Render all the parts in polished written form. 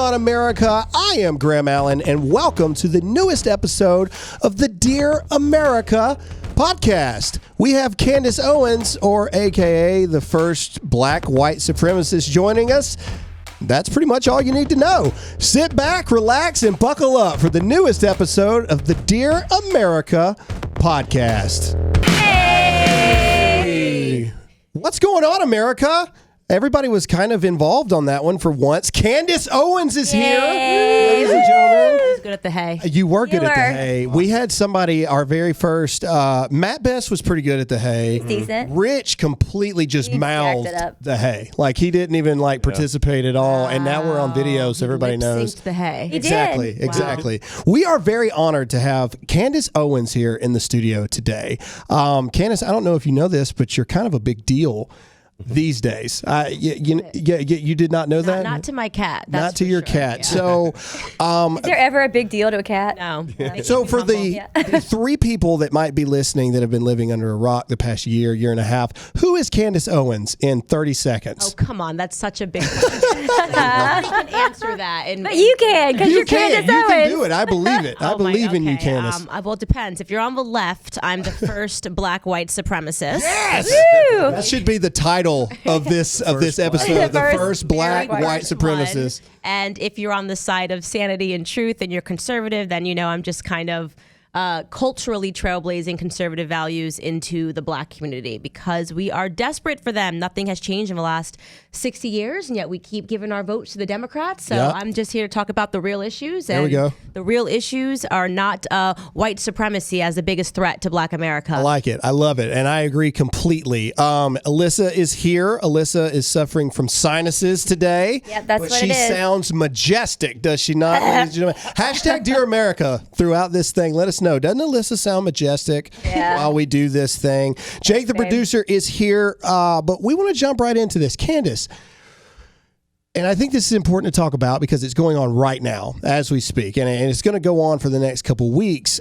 on, America? I am Graham Allen, and welcome to the newest episode of the Dear America podcast. We have Candace Owens, or AKA the first black white supremacist, joining us. That's pretty much all you need to know. Sit back, relax, and buckle up for the newest episode of the Dear America podcast. Hey! What's going on, America? Everybody was kind of involved on that one for once. Candace Owens is here, ladies and gentlemen. I was good at the hay. You were good at the hay. We had somebody, our very first, Matt Best was pretty good at the hay. Decent. Rich completely just mouthed the hay. Like, he didn't even participate at all. And now we're on video, so everybody knows. The hay. Exactly. We are very honored to have Candace Owens here in the studio today. Candace, I don't know if you know this, but you're kind of a big deal these days. You did not know that? Not to my cat. Not to your cat. Yeah. So, is there ever a big deal to a cat? No. So for the three people that might be listening that have been living under a rock the past year and a half, who is Candace Owens in 30 seconds? Oh, come on. That's such a big question. You can answer that. But you can, because you're Candace Owens. You can do it. I believe it. I believe in you, Candace. Well, it depends. If you're on the left, I'm the first black white supremacist. Yes! Woo! That should be the title of this episode, the first black white supremacist. And if you're on the side of sanity and truth and you're conservative, then I'm just kind of culturally trailblazing conservative values into the black community because we are desperate for them. Nothing has changed in the last 60 years, and yet we keep giving our votes to the Democrats. So I'm just here to talk about the real issues. And there we go. The real issues are not white supremacy as the biggest threat to black America. I like it. I love it. And I agree completely. Alyssa is here. Alyssa is suffering from sinuses today. Yeah, that's what it is. She sounds majestic, does she not? Ladies and gentlemen? Hashtag Dear America throughout this thing. Let us know. Doesn't Alyssa sound majestic while we do this thing? Jake, the producer, is here, but we want to jump right into this. Candace, and I think this is important to talk about because it's going on right now as we speak, and it's going to go on for the next couple weeks.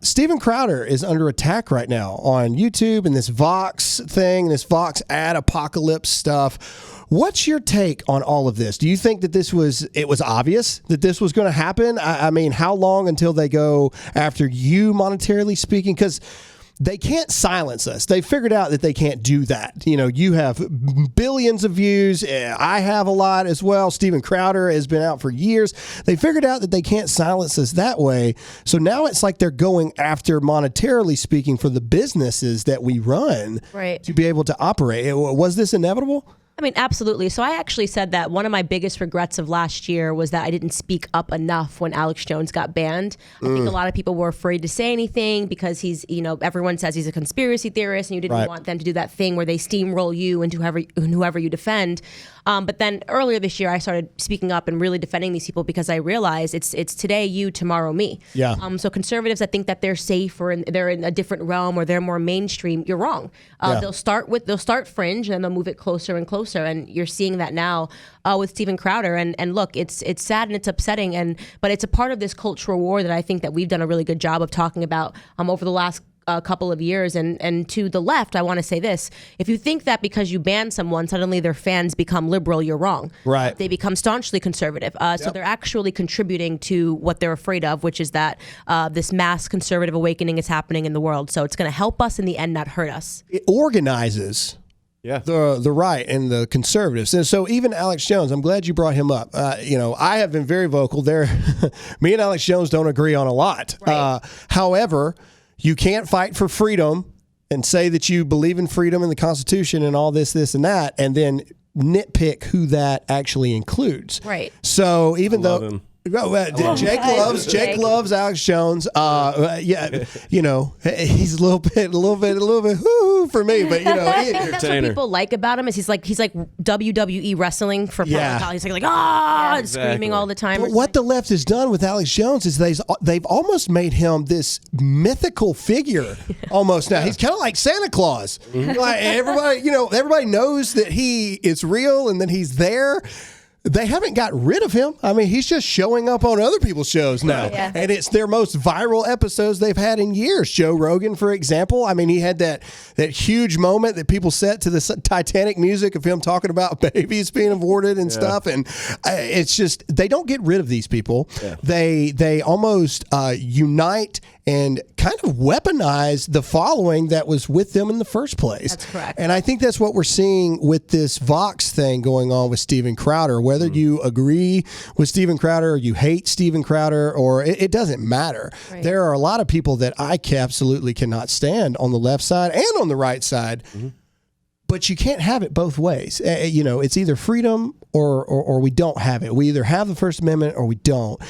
Steven Crowder is under attack right now on YouTube and this Vox thing, this Vox ad apocalypse stuff. What's your take on all of this? Do you think that it was obvious that this was going to happen? I mean, how long until they go after you monetarily speaking? Because they can't silence us. They figured out that they can't do that. You have billions of views. I have a lot as well. Steven Crowder has been out for years. They figured out that they can't silence us that way. So now it's like they're going after, monetarily speaking, for the businesses that we run to be able to operate. Was this inevitable? I mean, absolutely. So I actually said that one of my biggest regrets of last year was that I didn't speak up enough when Alex Jones got banned. I think a lot of people were afraid to say anything because he's, everyone says he's a conspiracy theorist and you didn't want them to do that thing where they steamroll you and whoever you defend. But then earlier this year, I started speaking up and really defending these people because I realized it's today you, tomorrow me. Yeah. So conservatives, I think that they're safe or they're in a different realm or they're more mainstream. You're wrong. They'll start fringe and then they'll move it closer and closer. And you're seeing that now with Steven Crowder. And look, it's sad and it's upsetting. But it's a part of this cultural war that I think that we've done a really good job of talking about over the last couple of years. And to the left, I want to say this. If you think that because you ban someone, suddenly their fans become liberal, you're wrong. Right. They become staunchly conservative. So they're actually contributing to what they're afraid of, which is that this mass conservative awakening is happening in the world. So it's going to help us in the end, not hurt us. It organizes the right and the conservatives. And so even Alex Jones, I'm glad you brought him up. I have been very vocal there. Me and Alex Jones don't agree on a lot. Right. However, you can't fight for freedom and say that you believe in freedom and the Constitution and all this and that, and then nitpick who that actually includes. Right. So even though Jake loves Alex Jones. He's a little bit hoo for me, but I think that's what people like about him is he's like WWE wrestling for politics. He's like screaming all the time. But what the left has done with Alex Jones is they've almost made him this mythical figure almost now. He's kind of like Santa Claus. Like everybody knows that he is real and that he's there. they haven't got rid of him. I mean, he's just showing up on other people's shows now. Yeah. And it's their most viral episodes they've had in years. Joe Rogan, for example. I mean, he had that huge moment that people set to the Titanic music of him talking about babies being aborted and stuff. And it's just, they don't get rid of these people. Yeah. They almost unite and kind of weaponize the following that was with them in the first place. That's correct. And I think that's what we're seeing with this Vox thing going on with Steven Crowder. Whether you agree with Steven Crowder or you hate Steven Crowder, or it doesn't matter. Right. There are a lot of people that I absolutely cannot stand on the left side and on the right side. Mm-hmm. But you can't have it both ways. It's either freedom or we don't have it. We either have the First Amendment or we don't.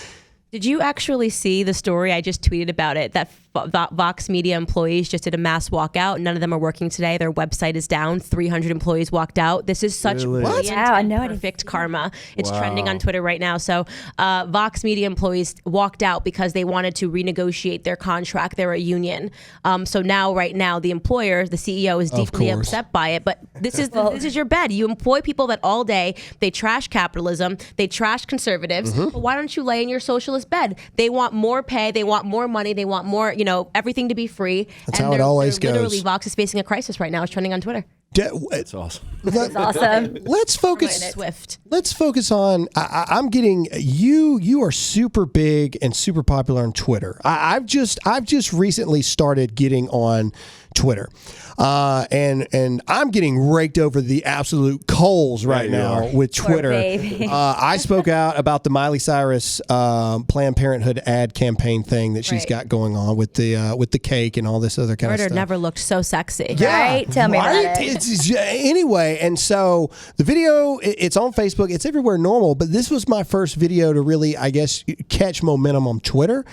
Did you actually see the story? I just tweeted about it, that Vox Media employees just did a mass walkout. None of them are working today. Their website is down. 300 employees walked out. This is such brilliant and perfect karma. It's trending on Twitter right now. So Vox Media employees walked out because they wanted to renegotiate their contract. They're a union. So right now, the employer, the CEO, is deeply upset by it. But this is your bed. You employ people that all day, they trash capitalism, they trash conservatives. Mm-hmm. But why don't you lay in your socialist bed? They want more pay. They want more money. They want more, everything to be free. That's how it always goes. Literally, Vox is facing a crisis right now. It's trending on Twitter. That's awesome. That's awesome. Let's focus. Swift. Let's focus on. I'm getting you. You are super big and super popular on Twitter. I've just recently started getting on Twitter, and I'm getting raked over the absolute coals right now with Twitter. I spoke out about the Miley Cyrus Planned Parenthood ad campaign thing that she's got going on with the cake and all this other kind of stuff. Twitter never looked so sexy. Yeah, right? Tell me about it. Anyway, and so the video, it's on Facebook. It's everywhere normal, but this was my first video to really, I guess, catch momentum on Twitter.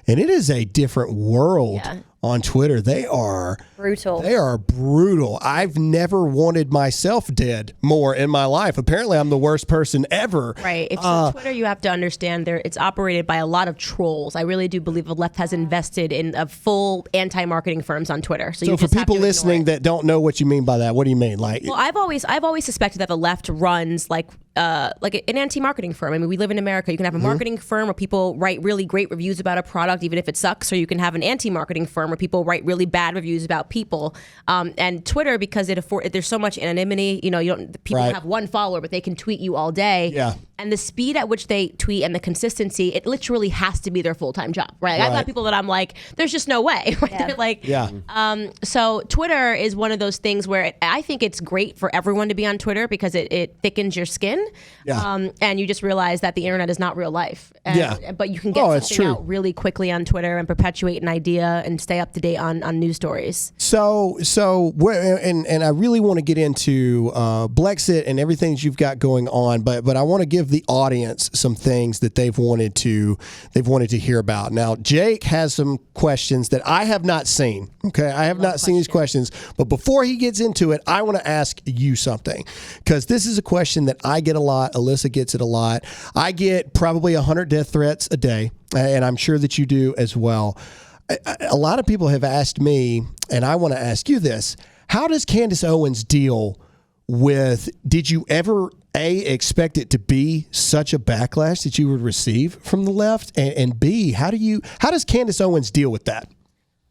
And it is a different world on Twitter. They are brutal. They are brutal. I've never wanted myself dead more in my life. Apparently, I'm the worst person ever. Right. If Twitter, you have to understand, it's operated by a lot of trolls. I really do believe the left has invested in a full anti-marketing firms on Twitter. So for people listening that don't know what you mean by that, what do you mean? Well, I've always suspected that the left runs like an anti-marketing firm. I mean, we live in America. You can have a marketing firm where people write really great reviews about a product, even if it sucks, or you can have an anti-marketing firm where people write really bad reviews about people. And Twitter, because there's so much anonymity, people have one follower, but they can tweet you all day. Yeah. And the speed at which they tweet and the consistency, it literally has to be their full-time job, right? I've got people that I'm like, there's just no way. Right? Yeah. They're like, so Twitter is one of those things where I think it's great for everyone to be on Twitter because it thickens your skin. Yeah. And you just realize that the internet is not real life. But you can get something out really quickly on Twitter and perpetuate an idea and stay up to date on news stories. So and I really want to get into Blexit and everything that you've got going on, but I want to give the audience some things that they've wanted to hear about. Now, Jake has some questions that I have not seen. Okay, I have not seen these questions, but before he gets into it, I want to ask you something, because this is a question that I get a lot. Alyssa gets it a lot. I get probably 100 death threats a day, and I'm sure that you do as well. A lot of people have asked me, and I want to ask you this: how does Candace Owens deal with? Did you ever expect it to be such a backlash that you would receive from the left, and B, how does Candace Owens deal with that?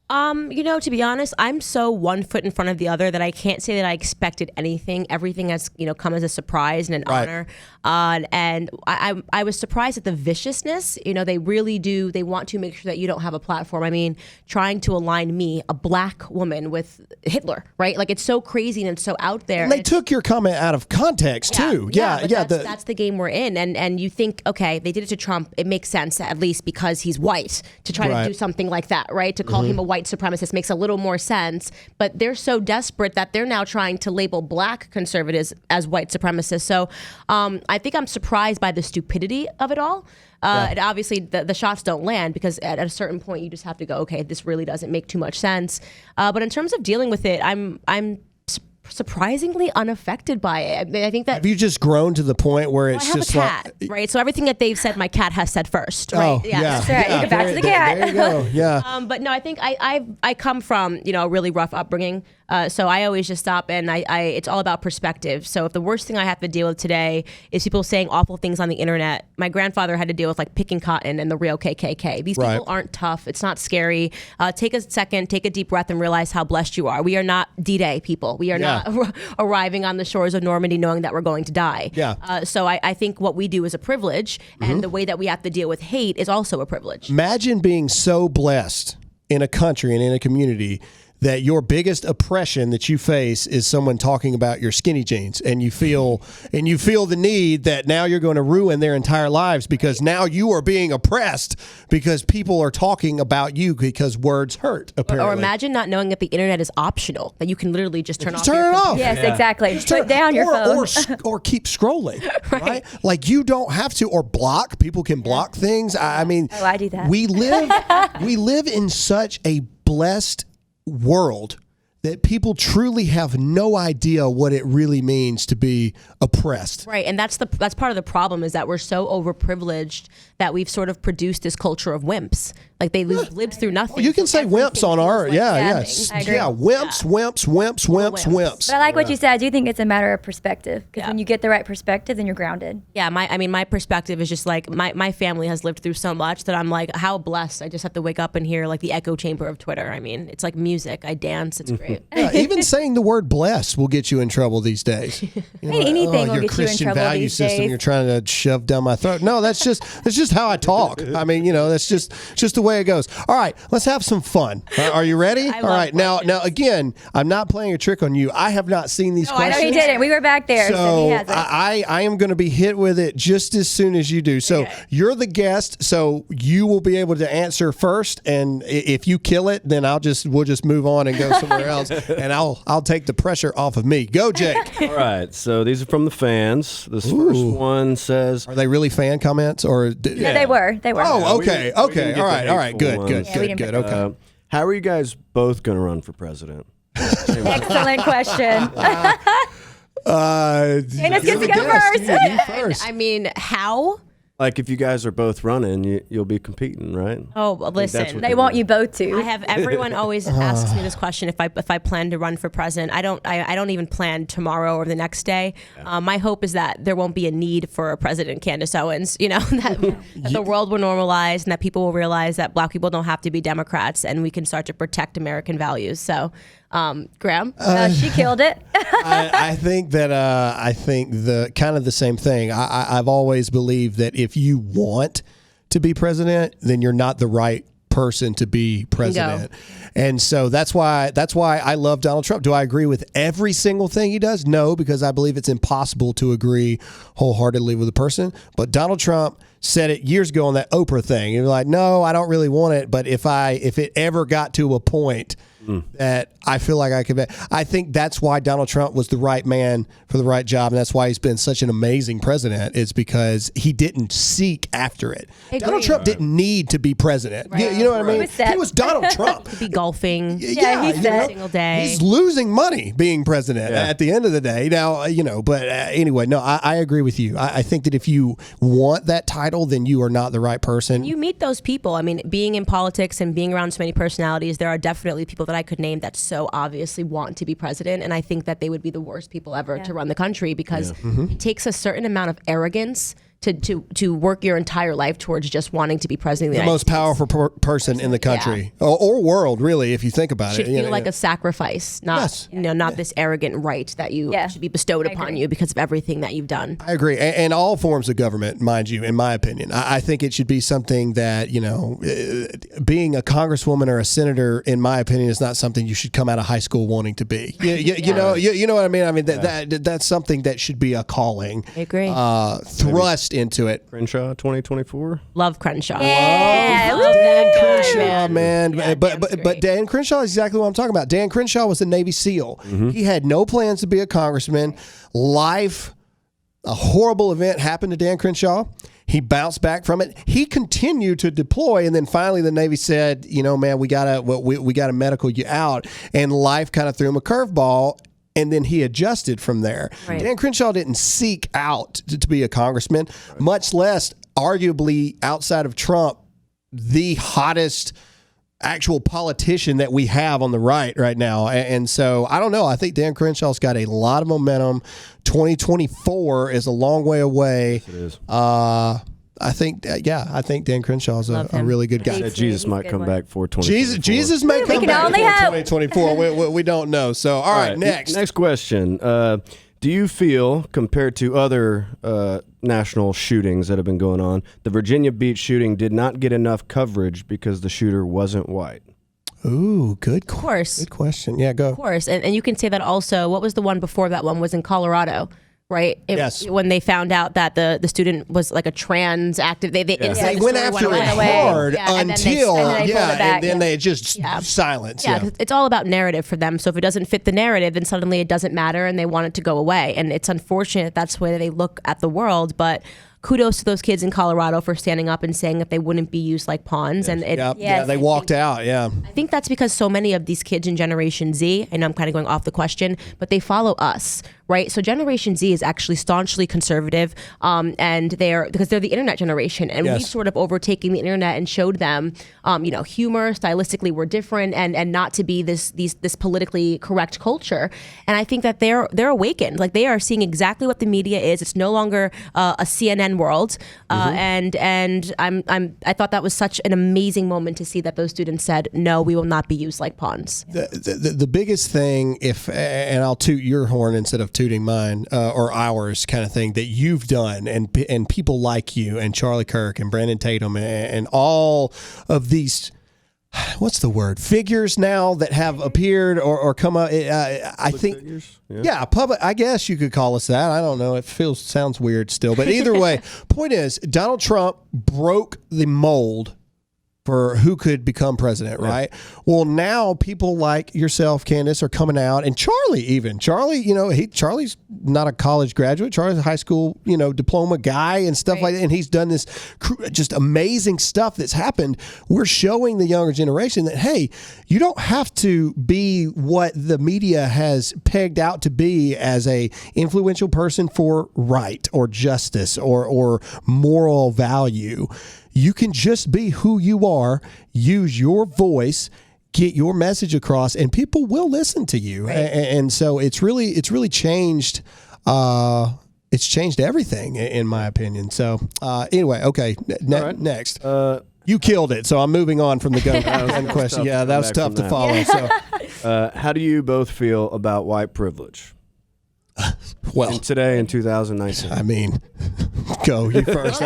To be honest, I'm so one foot in front of the other that I can't say that I expected anything. Everything has, come as a surprise and an honor. And I was surprised at the viciousness. They really do. They want to make sure that you don't have a platform. I mean, trying to align me, a black woman, with Hitler, right? Like, it's so crazy and it's so out there. And they took your comment out of context too. That's the game we're in. And you think, okay, they did it to Trump. It makes sense, at least because he's white, to try to do something like that, right? To call him a white supremacist makes a little more sense, but they're so desperate that they're now trying to label black conservatives as white supremacists. So I think I'm surprised by the stupidity of it all. And obviously the shots don't land, because at a certain point you just have to go, okay, this really doesn't make too much sense. But in terms of dealing with it, I'm surprisingly unaffected by it. I mean, I think that have you just grown to the point where it's I have just a cat, like, right? So everything that they've said, my cat has said first, right? oh yeah, That's right. You go back to the cat. There you go. Yeah. But no, I think I come from a really rough upbringing, so I always just stop and I it's all about perspective. So if the worst thing I have to deal with today is people saying awful things on the internet, my grandfather had to deal with like picking cotton and the real KKK. These people aren't tough. It's not scary. Take a second, take a deep breath, and realize how blessed you are. We are not D-Day people. We are not arriving on the shores of Normandy knowing that we're going to die. Yeah. So I think what we do is a privilege, and the way that we have to deal with hate is also a privilege. Imagine being so blessed in a country and in a community that your biggest oppression that you face is someone talking about your skinny jeans, and you feel the need that now you're going to ruin their entire lives because now you are being oppressed because people are talking about you because words hurt, apparently. Or imagine not knowing that the internet is optional, that you can literally just turn off. Turn it off. Yes, exactly. Just put down your phone. Or keep scrolling, right? Like you don't have to, or block. People can block things. I mean, I do that. We live in such a blessed world that people truly have no idea what it really means to be oppressed. Right, and that's part of the problem is that we're so overprivileged that we've sort of produced this culture of wimps. Like they've lived through nothing. You can say wimps on our, I agree. wimps. But I like what you said. I do think it's a matter of perspective because when you get the right perspective, then you're grounded. Yeah, my perspective is just like my family has lived through so much that I'm like, how blessed. I just have to wake up and hear like the echo chamber of Twitter. I mean, it's like music. I dance. It's great. Yeah, even saying the word blessed will get you in trouble these days. Anything will your get Christian you in trouble value these system days. you're trying to shove down my throat. No, that's just how I talk. I mean, that's just the way it goes. All right, let's have some fun. Are you ready? All right, now again, I'm not playing a trick on you. I have not seen these questions. I know he didn't. We were back there, so he hasn't. I am going to be hit with it just as soon as you do. So you're the guest, so you will be able to answer first, and if you kill it, then we'll just move on and go somewhere else, and I'll take the pressure off of me. Go, Jake. All right, so these are from the fans. This first one says, Are they really fan comments or? Yeah, they were. Oh, okay. we didn't get All the right. Good. hateful ones. Okay. How are you guys both going to run for president? Excellent question. Candace gets to go first. I mean, how? Like, if you guys are both running, you'll be competing, right? Oh, well, listen. They want you both to. I have everyone always asks me this question if I plan to run for president. I don't even plan tomorrow or the next day. My hope is that there won't be a need for a president, Candace Owens. That the world will normalize and that people will realize that Black people don't have to be Democrats and we can start to protect American values. So, Graham, she killed it. I think the kind of the same thing. I've always believed that if you want to be president, then you're not the right person to be president. And so that's why I love Donald Trump. Do I agree with every single thing he does? No, because I believe it's impossible to agree wholeheartedly with a person. But Donald Trump said it years ago on that Oprah thing. You're like, no, I don't really want it. But if it ever got to a point that I feel like I could. I think that's why Donald Trump was the right man for the right job, and that's why he's been such an amazing president. Is because he didn't seek after it. Donald Trump didn't need to be president. Right. You know what I mean? He was Donald Trump. to be golfing every single day. He's losing money being president at the end of the day. Now, but anyway, no, I agree with you. I think that if you want that title, then you are not the right person. You meet those people. I mean, being in politics and being around so many personalities, there are definitely people that I could name that so obviously want to be president, and I think that they would be the worst people ever to run the country because it takes a certain amount of arrogance to work your entire life towards just wanting to be president of the the United most powerful person in the country or world, really, if you think about should it. feel like a sacrifice, not not this arrogant right that you should be bestowed upon you because of everything that you've done. I agree, and all forms of government, mind you, in my opinion. I think it should be something that being a congresswoman or a senator, in my opinion, is not something you should come out of high school wanting to be. You know what I mean. I mean that's something that should be a calling. I agree. Thrust into it. Crenshaw 2024. Love Crenshaw. Yeah. Love Dan Crenshaw, man. Yeah, but Dan Crenshaw is exactly what I'm talking about. Dan Crenshaw was a Navy SEAL. He had no plans to be a congressman. A horrible event happened to Dan Crenshaw. He bounced back from it. He continued to deploy, and then finally the Navy said, "Man, we gotta medical you out." And life kind of threw him a curveball. and then he adjusted from there. Right. Dan Crenshaw didn't seek out to be a congressman, much less arguably outside of Trump, the hottest actual politician that we have on the right now. And so I don't know. I think Dan Crenshaw's got a lot of momentum. 2024 is a long way away. Yes, it is. I think Dan Crenshaw's a really good guy. That Jesus might come back for 2024. Jesus may come can back only for hope. 2024. We don't know. So, all right, next. Next question. Do you feel, compared to other national shootings that have been going on, the Virginia Beach shooting did not get enough coverage because the shooter wasn't white? Ooh, good question. Yeah, go. Of course. And you can say that also. What was the one before that one was in Colorado, right? Yes. When they found out that the student was like a trans active, they They went after it hard until, and then they just silence. Yeah, 'cause it's all about narrative for them. So if it doesn't fit the narrative, then suddenly it doesn't matter and they want it to go away. And it's unfortunate that's the way they look at the world. But kudos to those kids in Colorado for standing up and saying that they wouldn't be used like pawns. And they walked out. Yeah. I think that's because so many of these kids in Generation Z, I know I'm kind of going off the question, but they follow us, right? So Generation Z is actually staunchly conservative, and because they're the internet generation, and we've sort of overtaken the internet and showed them, humor, stylistically we're different, and not to be this politically correct culture. And I think that they're awakened, like they are seeing exactly what the media is. It's no longer a CNN world, and I thought that was such an amazing moment to see that those students said, no, we will not be used like pawns. The biggest thing, and I'll toot your horn instead of tooting mine or ours, kind of thing that you've done, and people like you and Charlie Kirk and Brandon Tatum and all of these, what's the word, figures now that have appeared or come up. I think, public. I guess you could call us that. I don't know. It sounds weird still, but either way, point is, Donald Trump broke the mold for who could become president, right? Well, now people like yourself, Candace, are coming out, and Charlie even. Charlie's not a college graduate. Charlie's a high school, diploma guy and stuff like that, and he's done this just amazing stuff that's happened. We're showing the younger generation that, hey, you don't have to be what the media has pegged out to be as a influential person for right or justice or moral value. You can just be who you are, use your voice, get your message across, and people will listen to you. Right. And so it's really changed. It's changed everything, in my opinion. So anyway, okay, next. You killed it, so I'm moving on from the gun question. Yeah, that was tough to follow. So, how do you both feel about white privilege? Well, today in 2019. I mean, go you first.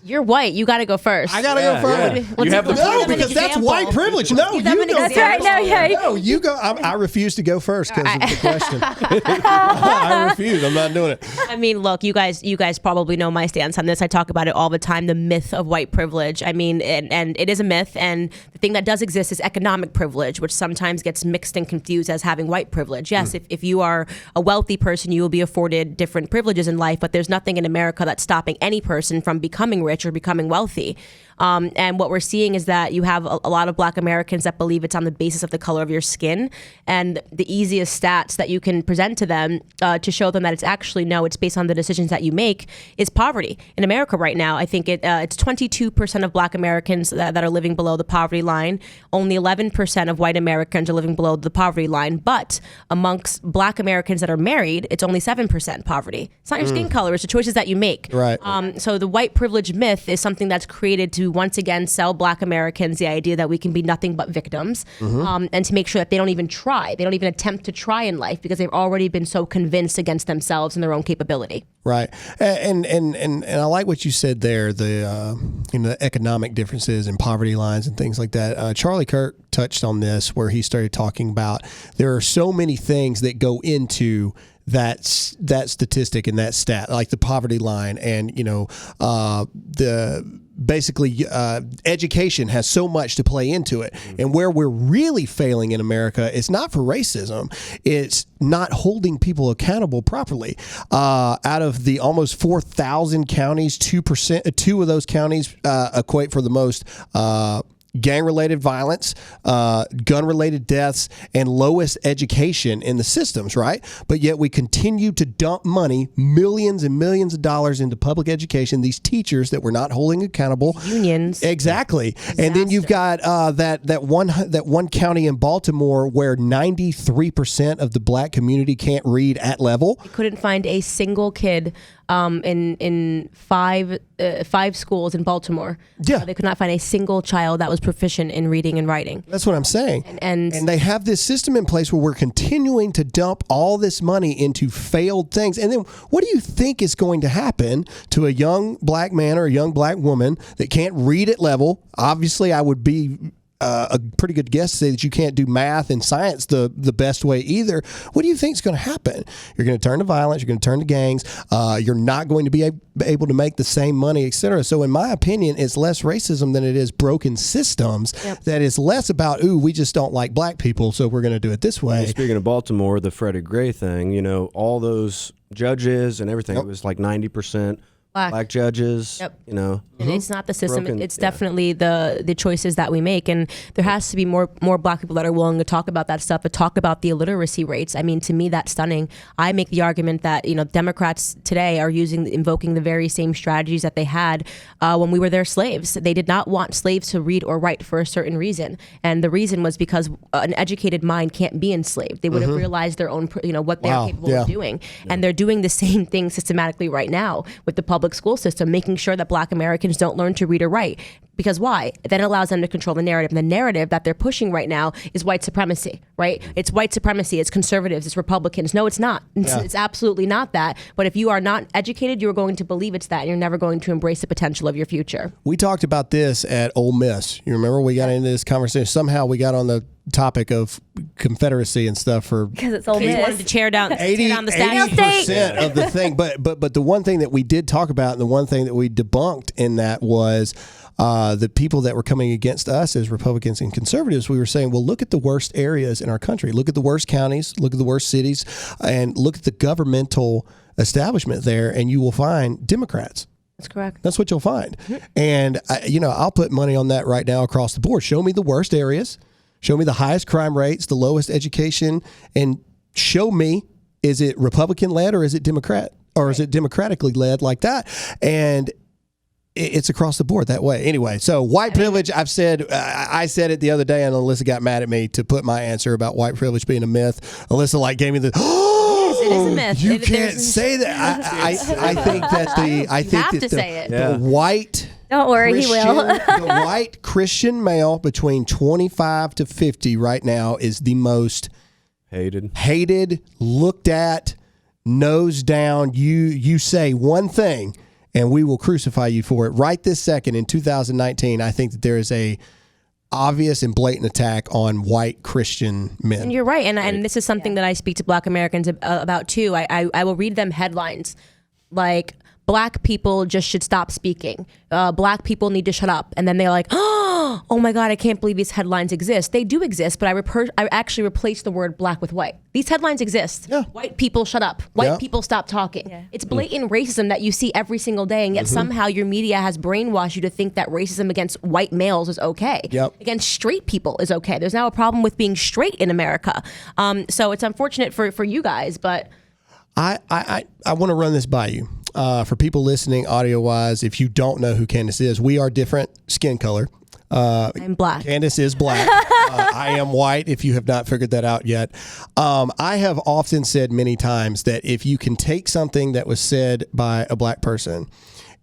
You're white. You got to go first. I got to go first. You have because that's white privilege. No, you go That's right. No, you go. I refuse to go first because of the question. I refuse. I'm not doing it. I mean, look, you guys probably know my stance on this. I talk about it all the time. The myth of white privilege. I mean, and it is a myth. And the thing that does exist is economic privilege, which sometimes gets mixed and confused as having white privilege. Yes, if you are a wealthy person, you will be afforded different privileges in life, but there's nothing in America that's stopping any person from becoming rich or becoming wealthy. And what we're seeing is that you have a lot of Black Americans that believe it's on the basis of the color of your skin. And the easiest stats that you can present to them to show them that it's actually it's based on the decisions that you make is poverty. In America right now, I think it's 22% of Black Americans that are living below the poverty line. Only 11% of white Americans are living below the poverty line. But amongst Black Americans that are married, it's only 7% poverty. It's not your skin color, it's the choices that you make. Right. So the white privilege myth is something that's created to once again sell Black Americans the idea that we can be nothing but victims, and to make sure that they don't even try. They don't even attempt to try in life because they've already been so convinced against themselves and their own capability. Right. And I like what you said there, the economic differences and poverty lines and things like that. Charlie Kirk touched on this where he started talking about there are so many things that go into that statistic and that stat, like the poverty line, and education has so much to play into it. And where we're really failing in America, it's not for racism, it's not holding people accountable properly. Out of the almost 4,000 counties, 2% of those counties equate for the most gang-related violence, gun-related deaths, and lowest education in the systems, right? But yet we continue to dump money, millions and millions of dollars into public education, these teachers that we're not holding accountable. Unions. Exactly. And then you've got that one county in Baltimore where 93% of the black community can't read at level. You couldn't find a single kid in five schools in Baltimore. Yeah. They could not find a single child that was proficient in reading and writing. That's what I'm saying. And they have this system in place where we're continuing to dump all this money into failed things. And then what do you think is going to happen to a young black man or a young black woman that can't read at level? Obviously, I would be a pretty good guess to say that you can't do math and science the best way either. What do you think is going to happen? You're going to turn to violence. You're going to turn to gangs. You're not going to be able to make the same money, et cetera. So in my opinion, it's less racism than it is broken systems. Yep. That is less about, we just don't like black people, so we're going to do it this way. Well, speaking of Baltimore, the Freddie Gray thing, all those judges and everything, it was like 90% black judges. Yep. And it's not the system. Broken, it's definitely the choices that we make, and there has to be more black people that are willing to talk about that stuff, but talk about the illiteracy rates. I mean, to me, that's stunning. I make the argument that Democrats today are invoking the very same strategies that they had when we were their slaves. They did not want slaves to read or write for a certain reason, and the reason was because an educated mind can't be enslaved. They would have realized their own, what they're capable of doing, and they're doing the same thing systematically right now with the public school system, making sure that black Americans don't learn to read or write. Because why? It then allows them to control the narrative. And the narrative that they're pushing right now is white supremacy, right? It's white supremacy. It's conservatives. It's Republicans. No, it's not. It's absolutely not that. But if you are not educated, you're going to believe it's that. And you're never going to embrace the potential of your future. We talked about this at Ole Miss. You remember we got into this conversation. Somehow we got on the topic of Confederacy and stuff because it's Ole Miss. They wanted to tear down the statue. 80% of the thing. But the one thing that we did talk about, and the one thing that we debunked in that was the people that were coming against us as Republicans and conservatives. We were saying, well, look at the worst areas in our country. Look at the worst counties. Look at the worst cities. And look at the governmental establishment there, and you will find Democrats. That's correct. That's what you'll find. And, I'll put money on that right now across the board. Show me the worst areas. Show me the highest crime rates, the lowest education, and show me, is it Republican-led or is it Democrat? Or is it democratically led like that? And it's across the board that way. Anyway, so white privilege, I've said, I said it the other day, and Alyssa got mad at me to put my answer about white privilege being a myth. Alyssa gave me the, it is a myth. You can't say that. I think that the white... Don't worry, he will. The white Christian male between 25 to 50 right now is the most hated, looked at, nose down. You say one thing and we will crucify you for it. Right this second in 2019, I think that there is a obvious and blatant attack on white Christian men. And you're right. And this is something that I speak to black Americans about too. I will read them headlines like, black people just should stop speaking. Black people need to shut up. And then they're like, oh my God, I can't believe these headlines exist. They do exist, but I actually replaced the word black with white. These headlines exist. Yeah. White people shut up. White people stop talking. Yeah. It's blatant racism that you see every single day, and yet somehow your media has brainwashed you to think that racism against white males is okay. Against straight people is okay. There's now a problem with being straight in America. So it's unfortunate for you guys, but... I want to run this by you. For people listening audio-wise, if you don't know who Candace is, we are different skin color. I'm black. Candace is black. I am white, if you have not figured that out yet. I have often said many times that if you can take something that was said by a black person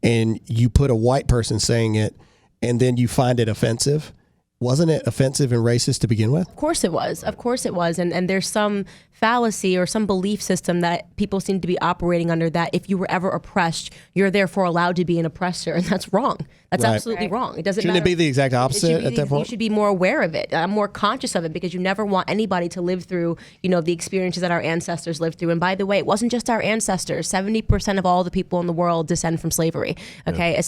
and you put a white person saying it and then you find it offensive, wasn't it offensive and racist to begin with? Of course it was. Of course it was. And there's some fallacy or some belief system that people seem to be operating under, that if you were ever oppressed, you're therefore allowed to be an oppressor. And that's wrong. That's absolutely wrong. It doesn't Shouldn't matter. it be the exact opposite at that point? You should be more aware of it. I'm more conscious of it, because you never want anybody to live through, the experiences that our ancestors lived through. And by the way, it wasn't just our ancestors. 70% of all the people in the world descend from slavery. Okay,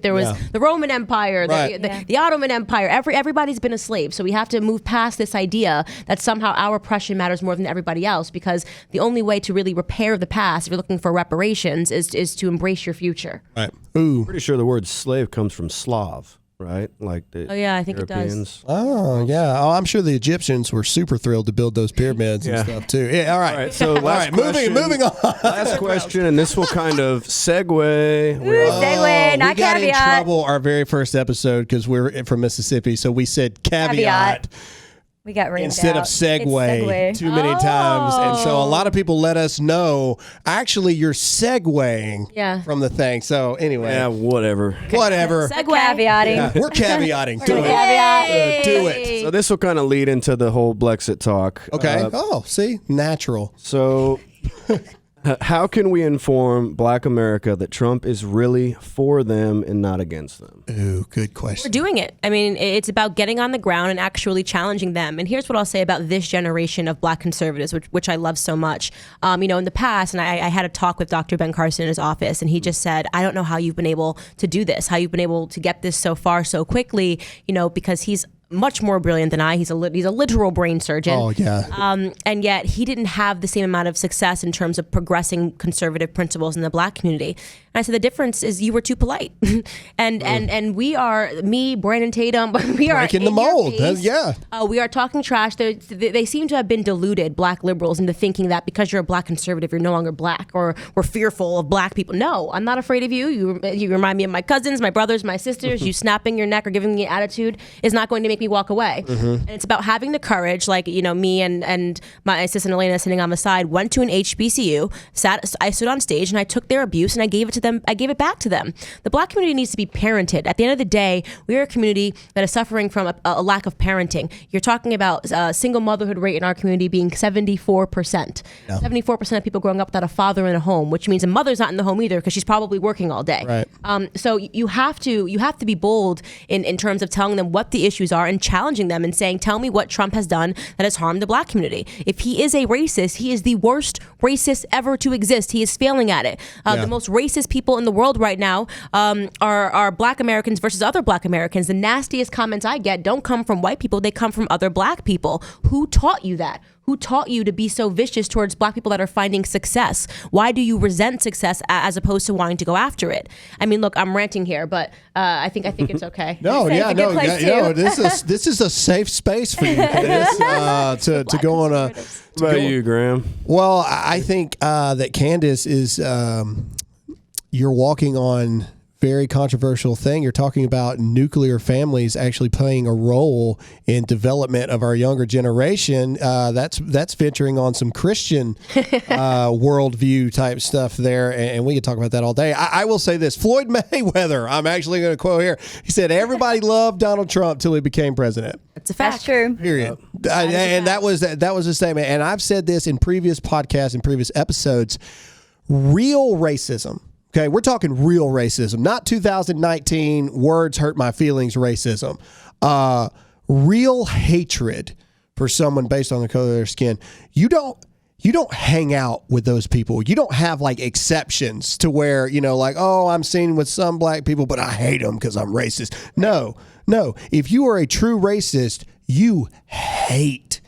there was the Roman Empire, the Ottoman Empire. Everybody's been a slave. So we have to move past this idea that somehow our oppression matters more than everybody else, because the only way to really repair the past, if you're looking for reparations, is to embrace your future. Right. Ooh. Pretty sure the word slave comes from Slav, right? Like the Oh, yeah, I think it does. Europeans. Oh, yeah. Oh, I'm sure the Egyptians were super thrilled to build those pyramids and stuff, too. Yeah, all right. All right, so moving on. Last question, and this will kind of segue. Segue, not we got in caveat. trouble our very first episode because we're from Mississippi, so we said caveat. We got rained Instead out. of segue It's too many times. And so a lot of people let us know, actually, you're segueing from the thing. So anyway. Yeah, whatever. Whatever. Caveating. Yeah, we're caveating. Do it. Caveat. Do it. So this will kind of lead into the whole Blexit talk. Okay. See? Natural. So how can we inform Black America that Trump is really for them and not against them? Ooh, good question. We're doing it. I mean, it's about getting on the ground and actually challenging them. And here's what I'll say about this generation of Black conservatives, which I love so much. In the past, and I had a talk with Dr. Ben Carson in his office, and he just said, I don't know how you've been able to do this, how you've been able to get this so far so quickly, because he's much more brilliant than I. He's a literal brain surgeon. Oh, yeah. And yet he didn't have the same amount of success in terms of progressing conservative principles in the Black community. And I said, the difference is you were too polite. and we are, me, Brandon Tatum, we are breaking the mold. We are talking trash. They seem to have been deluded, Black liberals, into thinking that because you're a Black conservative, you're no longer Black, or we're fearful of Black people. No, I'm not afraid of you. You remind me of my cousins, my brothers, my sisters. You snapping your neck or giving me attitude is not going to make me walk away. And it's about having the courage, like, me and my assistant Elena sitting on the side went to an HBCU, I stood on stage and I took their abuse and I gave it to them. I gave it back to them. The Black community needs to be parented. At the end of the day, we are a community that is suffering from a lack of parenting. You're talking about single motherhood rate in our community being 74%. Yeah. 74% of people growing up without a father in a home, which means a mother's not in the home either because she's probably working all day. Right. So you have to be bold in terms of telling them what the issues are and challenging them and saying, tell me what Trump has done that has harmed the Black community. If he is a racist, he is the worst racist ever to exist. He is failing at it. The most racist people in the world right now are Black Americans versus other Black Americans. The nastiest comments I get don't come from white people. They come from other Black people. Who taught you that? Who taught you to be so vicious towards Black people that are finding success? Why do you resent success as opposed to wanting to go after it? I mean, look, I'm ranting here, but I think it's okay. This is a safe space for you, Candace, to go on a. What about you, Graham? Well, I think that Candace is. You're walking on very controversial thing. You're talking about nuclear families actually playing a role in development of our younger generation. That's venturing on some Christian worldview type stuff there, and we could talk about that all day. I will say this: Floyd Mayweather. I'm actually going to quote here. He said, "Everybody loved Donald Trump till he became president." That's a fact. That's true. Period. And that was a statement. And I've said this in previous podcasts and previous episodes. Real racism. Okay, we're talking real racism, not 2019 words hurt my feelings racism. Real hatred for someone based on the color of their skin. You don't hang out with those people. You don't have like exceptions to where, I'm seen with some Black people, but I hate them because I'm racist. No. If you are a true racist, you hate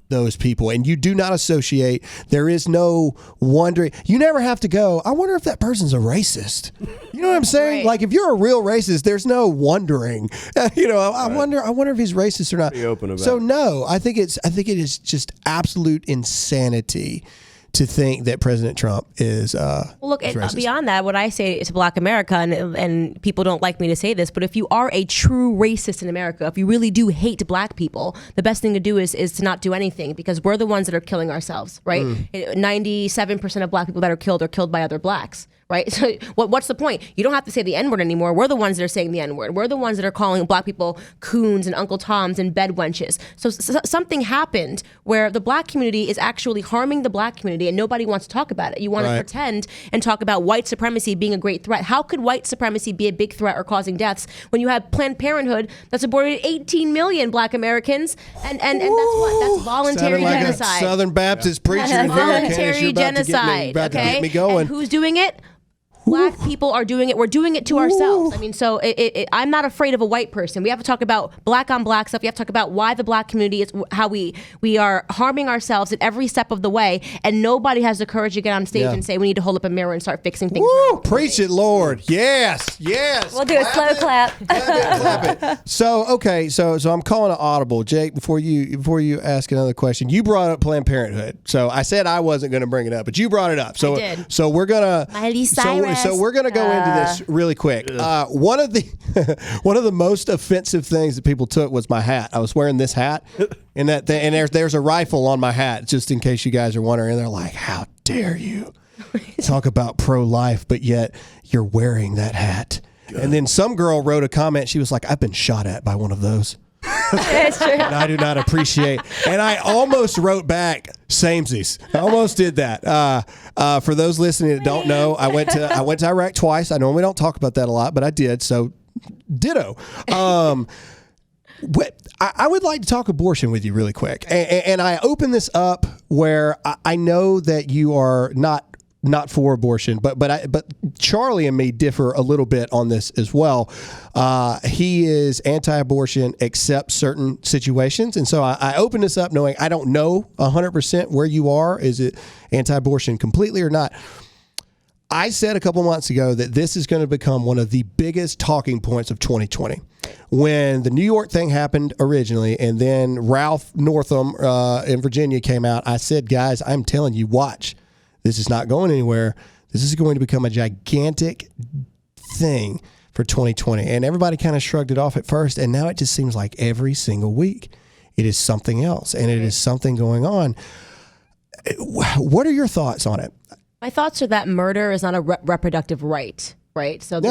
those people, and you do not associate. There is no wondering. You never have to go, I wonder if that person's a racist. You know what I'm saying? Right. Like, if you're a real racist, there's no wondering. I wonder if he's racist or not. Be open about so it. no, I think it is just absolute insanity to think that President Trump is racist. Beyond that, what I say to Black America, and people don't like me to say this, but if you are a true racist in America, if you really do hate Black people, the best thing to do is to not do anything, because we're the ones that are killing ourselves, right? 97% of Black people that are killed by other Blacks. Right? So what's the point? You don't have to say the N-word anymore. We're the ones that are saying the N-word. We're the ones that are calling Black people coons and Uncle Toms and bed wenches. So something happened where the Black community is actually harming the Black community, and nobody wants to talk about it. You want to pretend and talk about white supremacy being a great threat. How could white supremacy be a big threat or causing deaths when you have Planned Parenthood that's aborted 18 million Black Americans, and that's what? That's voluntary like genocide. A Southern Baptist preacher here. Voluntary genocide. About to get me going. And who's doing it? Black people are doing it. We're doing it to ourselves. I mean, so I'm not afraid of a white person. We have to talk about black on black stuff. We have to talk about why the black community is how we are harming ourselves at every step of the way, and nobody has the courage to get on stage and say we need to hold up a mirror and start fixing things. Woo! Preach it, Lord. Yes. We'll do a slow clap. Clap it. So okay, so I'm calling an audible, Jake. Before you ask another question, you brought up Planned Parenthood. So I said I wasn't going to bring it up, but you brought it up. So I did. So we're gonna Miley Cyrus. So we're gonna go into this really quick. One of the most offensive things that people took was my hat. I was wearing this hat, and there's a rifle on my hat, just in case you guys are wondering. And they're like, "How dare you talk about pro-life, but yet you're wearing that hat?" And then some girl wrote a comment. She was like, "I've been shot at by one of those." That's true. And I do not appreciate. And I almost wrote back, "Samesies." I almost did that. For those listening that don't know, I went to Iraq twice. I normally don't talk about that a lot, but I did. So, ditto. I would like to talk abortion with you really quick. And I open this up where I know that you are not for abortion, but Charlie and me differ a little bit on this as well. He is anti-abortion except certain situations, and so I open this up knowing I don't know 100% where you are. Is it anti-abortion completely or not? I said a couple months ago that this is going to become one of the biggest talking points of 2020. When the New York thing happened originally, and then Ralph Northam in Virginia came out, I said, guys, I'm telling you, watch. This is not going anywhere. This is going to become a gigantic thing for 2020. And everybody kind of shrugged it off at first. And now it just seems like every single week it is something else. And it is something going on. What are your thoughts on it? My thoughts are that murder is not a reproductive right? So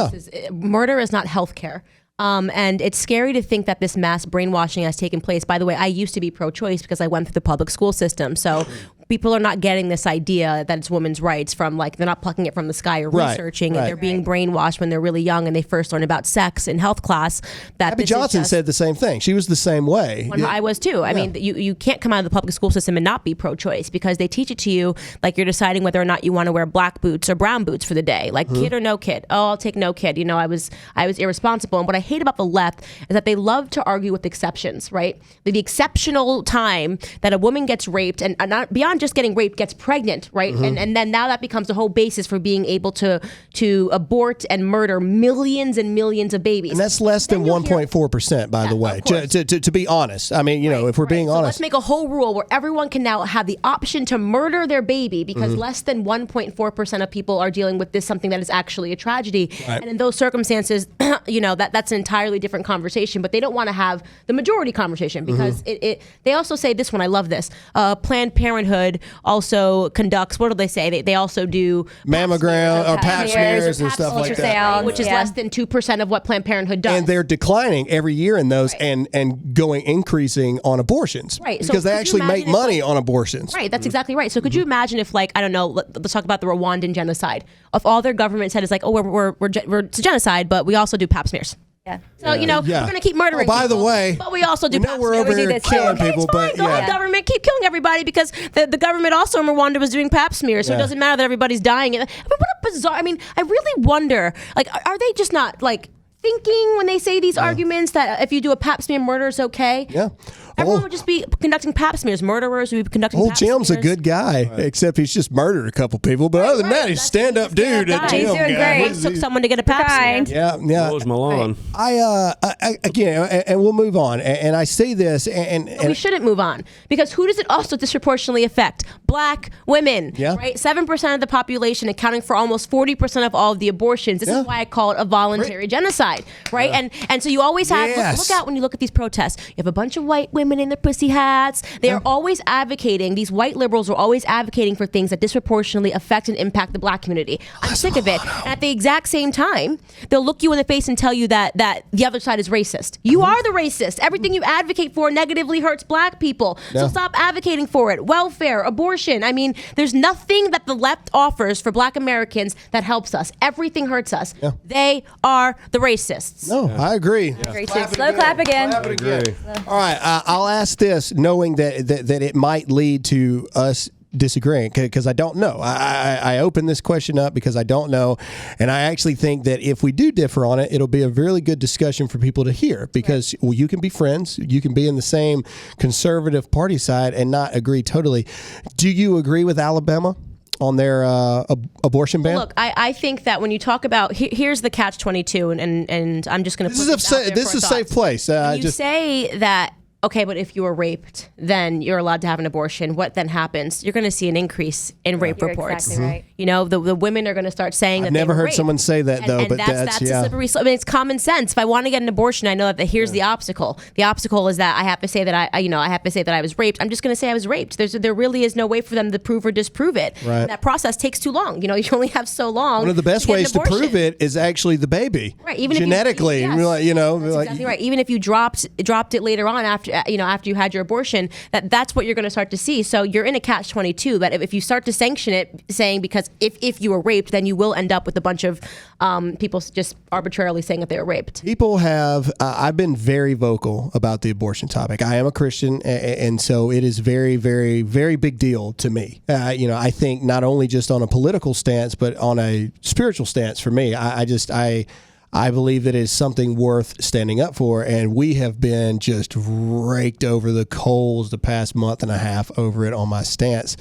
murder is not health care. And it's scary to think that this mass brainwashing has taken place. By the way, I used to be pro-choice because I went through the public school system. So people are not getting this idea that it's women's rights from, like, they're not plucking it from the sky or researching. And they're being brainwashed when they're really young and they first learn about sex in health class. That Abby Johnson said the same thing. She was the same way. I was too. I mean, you can't come out of the public school system and not be pro-choice because they teach it to you like you're deciding whether or not you want to wear black boots or brown boots for the day. Like, kid or no kid. Oh, I'll take no kid. You know, I was irresponsible. And what I hate about the left is that they love to argue with exceptions, right? The exceptional time that a woman gets raped and not beyond just getting raped, gets pregnant, right? And then now that becomes the whole basis for being able to abort and murder millions and millions of babies. And that's less than 1.4%, by the way, to be honest. I mean, you know, if we're being honest. Let's make a whole rule where everyone can now have the option to murder their baby because less than 1.4% of people are dealing with this, something that is actually a tragedy. Right. And in those circumstances, you know, that's an entirely different conversation, but they don't want to have the majority conversation because they also say this one, I love this, Planned Parenthood also conducts, what do they say? They also do mammogram or pap smears and stuff like that. Which is less than 2% of what Planned Parenthood does. And they're declining every year in those and increasing on abortions. Right. Because they actually make money on abortions. Right. That's exactly right. So could you imagine if, like, I don't know, let's talk about the Rwandan genocide. If all their government said is like, oh, it's a genocide, but we also do pap smears. Yeah. So, you know, we're going to keep murdering by people, the way, but we also do pap we're smears. over here killing people, but go ahead, government, keep killing everybody because the government also in Rwanda was doing pap smears, so it doesn't matter that everybody's dying. I mean, what a bizarre, I mean, I really wonder, like, are they just not, like, thinking when they say these arguments that if you do a pap smear, murder is okay? Yeah. Everyone would just be conducting pap smears. Murderers would be conducting pap smears. Jim's a good guy, except he's just murdered a couple people. But other than that, he's a stand-up dude. He's doing great. It took someone to get a pap smear. Yeah. Blows my lawn. Again, and we'll move on. And I say this, and we shouldn't move on because who does it also disproportionately affect? Black women. Yeah. Right. 7% of the population, accounting for almost 40% of all of the abortions. This is why I call it a voluntary genocide. Right. And so you always have look out when you look at these protests. You have a bunch of white women in their pussy hats. They are always advocating. These white liberals are always advocating for things that disproportionately affect and impact the black community. I'm sick of it. And at the exact same time, they'll look you in the face and tell you that the other side is racist. You are the racist. Everything you advocate for negatively hurts black people. So stop advocating for it. Welfare, abortion. I mean, there's nothing that the left offers for black Americans that helps us. Everything hurts us. Yeah. They are the racists. No, I agree. Slow clap again. All right, I'll ask this, knowing that it might lead to us disagreeing because I don't know. I open this question up because I don't know, and I actually think that if we do differ on it, it'll be a really good discussion for people to hear because well, you can be friends, you can be in the same conservative party side and not agree totally. Do you agree with Alabama on their abortion ban? Well, look, I think that when you talk about here's the catch-22, and I'm just going to put this is a safe place. You say that. Okay, but if you were raped, then you're allowed to have an abortion. What then happens? You're going to see an increase in rape reports. Exactly right. You know, the women are going to start saying that I've never they were heard raped. someone say that though, and but that's a slippery slope. I mean, it's common sense. If I want to get an abortion, I know that here's the obstacle. The obstacle is that I have to say that I have to say that I was raped. I'm just going to say I was raped. There really is no way for them to prove or disprove it. Right. And that process takes too long. You know, you only have so long. One of the best ways to prove it is actually the baby. Right. Even genetically, if you know, that's like, exactly right. Even if you dropped it later on after you had your abortion, that's what you're going to start to see. So you're in a catch-22 that if you start to sanction it, saying because if you were raped, then you will end up with a bunch of people just arbitrarily saying that they were raped. People have, I've been very vocal about the abortion topic. I am a Christian, and so it is very, very, very big deal to me. I think not only just on a political stance, but on a spiritual stance for me. I believe it is something worth standing up for, and we have been just raked over the coals the past month and a half over it on my stance.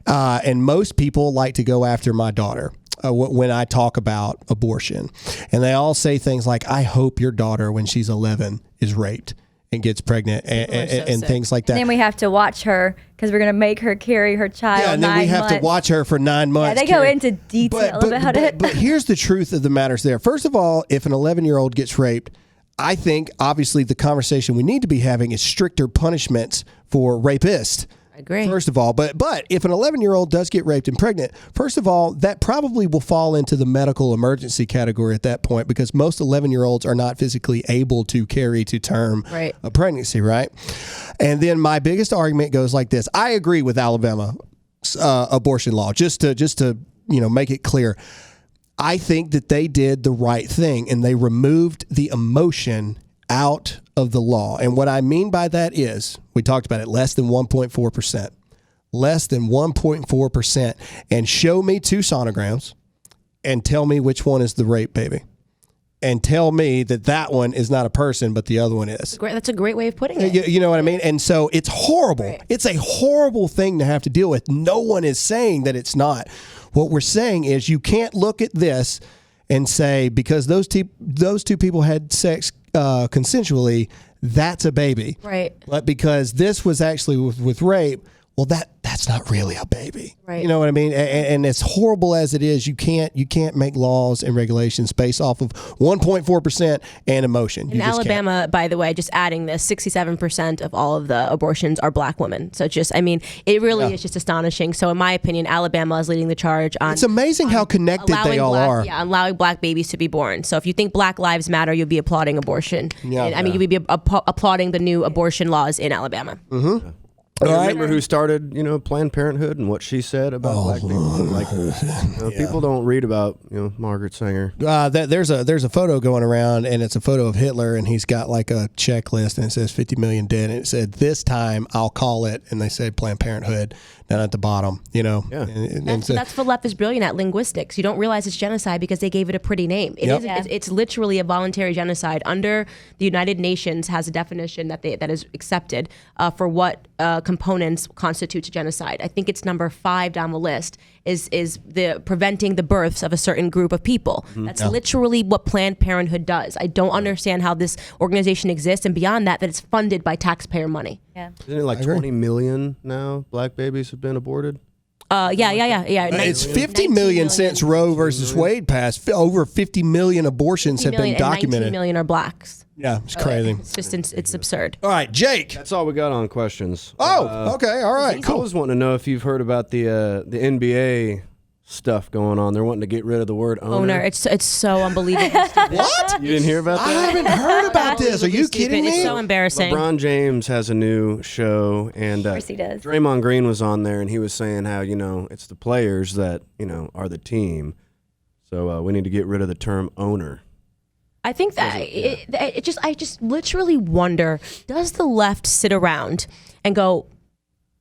And most people like to go after my daughter when I talk about abortion. And they all say things like, I hope your daughter, when she's 11, is raped and gets pregnant and things like that. And then we have to watch her because we're going to make her carry her child. Yeah, and then we have to watch her for 9 months. Yeah, they go into detail about it. But here's the truth of the matters there. First of all, if an 11-year-old gets raped, I think obviously the conversation we need to be having is stricter punishments for rapists. I agree. First of all, but if an 11-year-old does get raped and pregnant, first of all, that probably will fall into the medical emergency category at that point because most 11-year-olds are not physically able to carry to term a pregnancy, right? And then my biggest argument goes like this. I agree with Alabama's abortion law, just to make it clear. I think that they did the right thing and they removed the emotion out of the law. And what I mean by that is, we talked about it, less than 1.4%. Less than 1.4%. And show me 2 sonograms and tell me which one is the rape baby. And tell me that one is not a person, but the other one is. That's a great way of putting it. You know what I mean? And so it's horrible. Right. It's a horrible thing to have to deal with. No one is saying that it's not. What we're saying is you can't look at this and say, because those two people had sex consensually, that's a baby. Right. But because this was actually with rape, well, that's not really a baby. Right. You know what I mean? And as horrible as it is, you can't make laws and regulations based off of 1.4% and emotion. In Alabama, by the way, just adding this, 67% of all of the abortions are black women. So it really is just astonishing. So in my opinion, Alabama is leading the charge on. It's amazing how connected they all are. Yeah, allowing black babies to be born. So if you think Black Lives Matter, you'll be applauding abortion. Yeah. You'll be applauding the new abortion laws in Alabama. Mm-hmm. Do you remember who started, Planned Parenthood and what she said about black people? People don't read about, Margaret Sanger. There's a photo going around, and it's a photo of Hitler, and he's got like a checklist, and it says 50 million dead, and it said, this time I'll call it, and they said Planned Parenthood down at the bottom, Yeah. That's for leftist brilliant at linguistics. You don't realize it's genocide because they gave it a pretty name. It's literally a voluntary genocide. Under the United Nations has a definition that is accepted for what components constitutes genocide. I think it's number 5 down the list is the preventing the births of a certain group of people. Mm-hmm. That's literally what Planned Parenthood does. I don't understand how this organization exists, and beyond that it's funded by taxpayer money. Yeah. Isn't it like 20 million now black babies have been aborted? Yeah. It's 50 million since Roe versus Wade passed. Over 50 million abortions have been documented. 19 million are blacks. Yeah, it's crazy. It's just it's absurd. All right, Jake. That's all we got on questions. Oh, okay, all right, cool. I was wanting to know if you've heard about the NBA stuff going on. They're wanting to get rid of the word owner. It's so unbelievable. What? You didn't hear about that? I haven't heard about this. Are you kidding me? It's so embarrassing. LeBron James has a new show, and of course he does. Draymond Green was on there, and he was saying how it's the players that are the team. So we need to get rid of the term owner. I think that I just literally wonder, does the left sit around and go,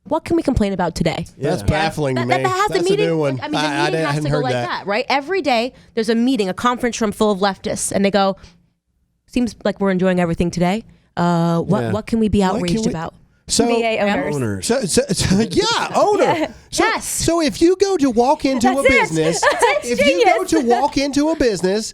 what can we complain about today? That's baffling to me. That has That's the meeting. a new one. I mean, the meeting has to go like that, right? Every day there's a meeting, a conference room full of leftists, and they go, seems like we're enjoying everything today. What can we be outraged about? So, VA owners. owner. Yeah. Yes. So if you go to walk into a business, if you go to walk into a business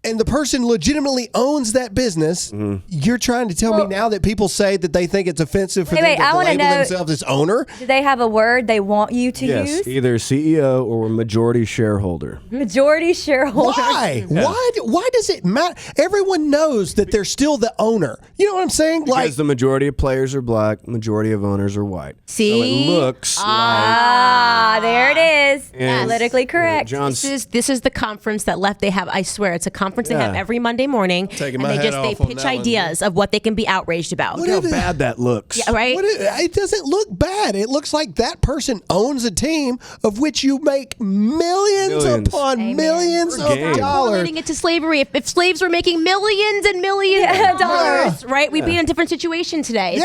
and the person legitimately owns that business, you're trying to tell me now that people say that they think it's offensive for them to label themselves as owner? Do they have a word they want you to use? Either CEO or majority shareholder. Majority shareholder. Why? Yeah. Why does it matter? Everyone knows that they're still the owner. You know what I'm saying? Because the majority of players are black, majority of owners are white. See? So it looks There it is. Yes. Politically correct. This is the conference that left. They have, I swear, it's a conference they have every Monday morning. Taking and my head they off on pitch that one. ideas of what they can be outraged about. Look how bad that looks. Yeah, right? It doesn't look bad. It looks like that person owns a team of which you make millions upon millions of dollars. Relating it to slavery. If slaves were making millions and millions of dollars, right? We'd be in a different situation today.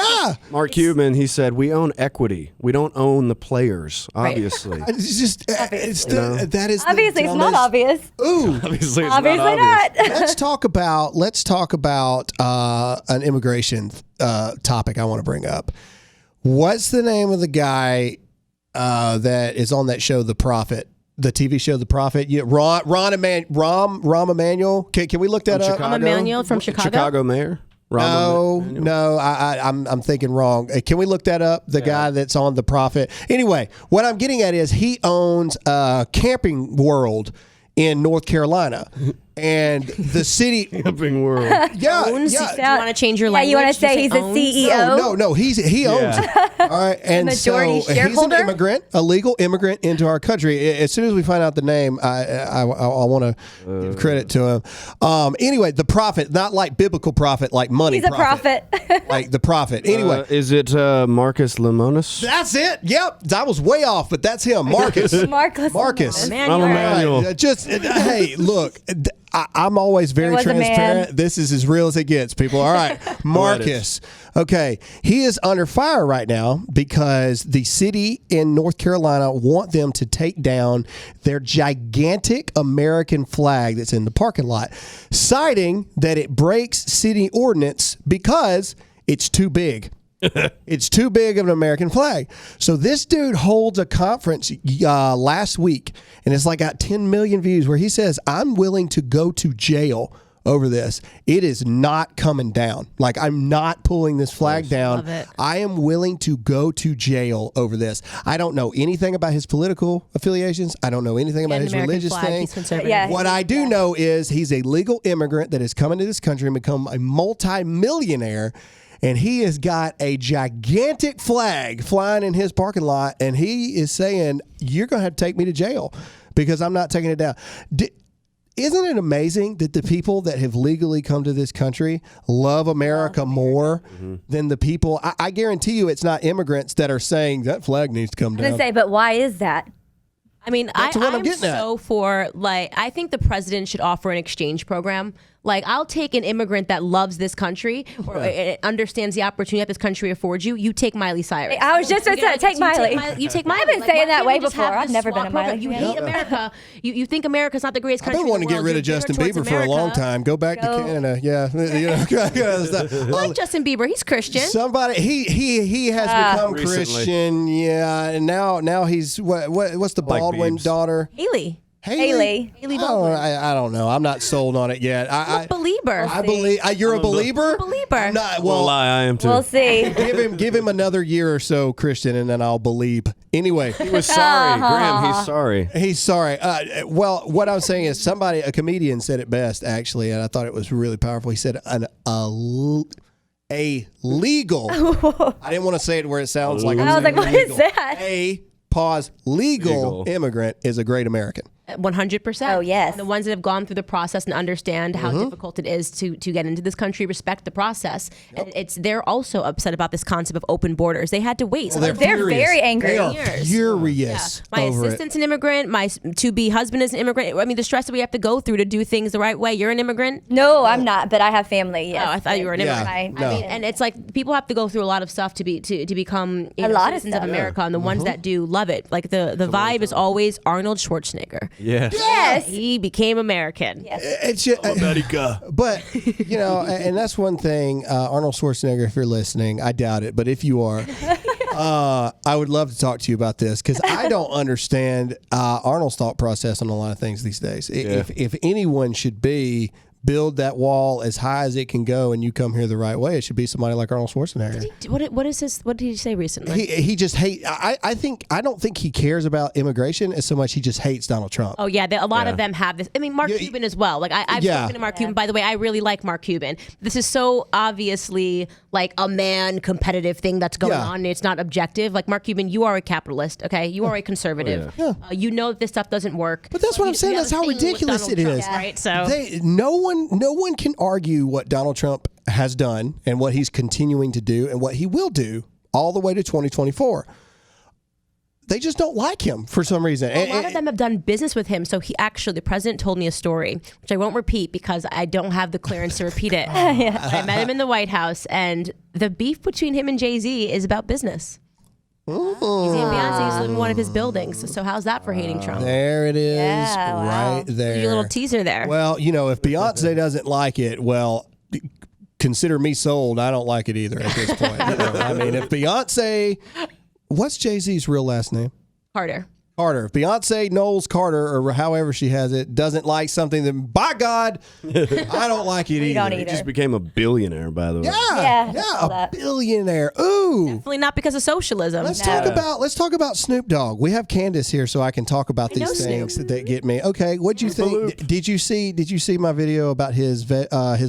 Mark Cuban, he said, we own equity. We don't own the players, obviously. It's just, that is Obviously, it's not obvious. Ooh. Obviously, it's Obviously not obvious. Let's talk about an immigration topic I want to bring up. What's the name of the guy that is on that show, The Prophet? The TV show, The Prophet? Rahm Emanuel. Can we look that up? Rahm Emanuel from Chicago. Chicago mayor. No, I'm thinking wrong. Can we look that up? The guy that's on The Prophet. Anyway, what I'm getting at is he owns a Camping World in North Carolina. And the city Camping World. Owns? Do you want to change your language? You want to say he's a owns? CEO? No, he owns it. All right, and majority so he's an shareholder? immigrant, a legal immigrant into our country. As soon as we find out the name, I want to give credit to him. Anyway, the prophet, not like biblical prophet, like money. He's a prophet. Like the prophet. Anyway, is it Marcus Lemonis? that's it. Yep, I was way off, but that's him, Marcus. Marcus. Emmanuel. Hey, look. I'm always very transparent. This is as real as it gets, people. All right. Marcus. Okay. He is under fire right now because the city in North Carolina want them to take down their gigantic American flag that's in the parking lot, citing that it breaks city ordinance because it's too big. It's too big of an American flag. So this dude holds a conference last week, and it's like got 10 million views, where he says, I'm willing to go to jail over this. It is not coming down. Like, I'm not pulling this flag down. I am willing to go to jail over this. I don't know anything about his political affiliations. I don't know anything about his religious thing. What I do know is he's a legal immigrant that has come into this country and become a multi-millionaire. And he has got a gigantic flag flying in his parking lot, and he is saying, you're going to have to take me to jail because I'm not taking it down. Isn't it amazing that the people that have legally come to this country love America more than the people? I guarantee you it's not immigrants that are saying that flag needs to come down. I was going to say, but why is that? I mean, I'm so for, like, I think the president should offer an exchange program. Like, I'll take an immigrant that loves this country or understands the opportunity that this country affords you. You take Miley Cyrus. I was just going to say, take Miley. You take Miley. I've been saying that way before. I've never been a Miley. You hate America. You think America's not the greatest country in the world. I've been wanting to get rid of Justin Bieber for a long time. Go back to Canada. Yeah. I like Justin Bieber. He's Christian. Somebody, he has become Christian. Yeah. And now he's, what's the Baldwin daughter? Haley. Haley. I don't know. I'm not sold on it yet. I'm a believer. I believe you're a believer. I'm a believer. I am too. We'll see. Give him another year or so, Christian, and then I'll believe. Anyway, he was sorry, Graham. He's sorry. He's sorry. Well, what I'm saying is, a comedian said it best, actually, and I thought it was really powerful. He said a legal. I didn't want to say it where it sounds like. I was like, what is that? Legal immigrant is a great American. 100%. Oh, yes. And the ones that have gone through the process and understand how difficult it is to get into this country, respect the process. And they're also upset about this concept of open borders. They had to wait. So they're very angry. They are Years. furious. My over assistant's an immigrant. My to-be husband is an immigrant. I mean, the stress that we have to go through to do things the right way. You're an immigrant? No, I'm not, but I have family. Yes. Oh, I thought you were an Yeah. immigrant. No. I mean, and it's like people have to go through a lot of stuff to become A lot of citizens of stuff. America, and the ones that do love it. Like the vibe is always Arnold Schwarzenegger. Yes. Yes. He became American. Yes. It's just, America. but and that's one thing. Arnold Schwarzenegger, if you're listening, I doubt it, but if you are, I would love to talk to you about this because I don't understand Arnold's thought process on a lot of things these days. If anyone should build that wall as high as it can go and you come here the right way, it should be somebody like Arnold Schwarzenegger. What did he say recently? He just hate. I don't think he cares about immigration as so much he just hates Donald Trump. Oh yeah, a lot of them have this. I mean, Mark Cuban as well. Like I've spoken to Mark Cuban. By the way, I really like Mark Cuban. This is so obviously like a man competitive thing that's going on. It's not objective. Like Mark Cuban, you are a capitalist. Okay, you are a conservative. You know that this stuff doesn't work. But that's what I'm saying. That's how ridiculous it is. Right? So no one can argue what Donald Trump has done and what he's continuing to do and what he will do all the way to 2024. They just don't like him for some reason. A lot of them have done business with him. So the president told me a story, which I won't repeat because I don't have the clearance to repeat it. I met him in the White House, and the beef between him and Jay-Z is about business. Jay-Z and Beyonce used to live in one of his buildings. So how's that for hating Trump? There it is, Yeah, right there. Your little teaser there. Well, if Beyonce doesn't like it, well, consider me sold. I don't like it either at this point. I mean, if Beyonce, what's Jay-Z's real last name? Carter. Carter. If Beyonce Knowles Carter, or however she has it, doesn't like something, then by God, I don't like it either. don't He either. just became a billionaire, by the way. Yeah, I saw a that. billionaire. Ooh. Definitely not because of socialism. Let's talk about Snoop Dogg. We have Candace here, so I can talk about these things that get me. Okay, what'd you think? Did you see my video about his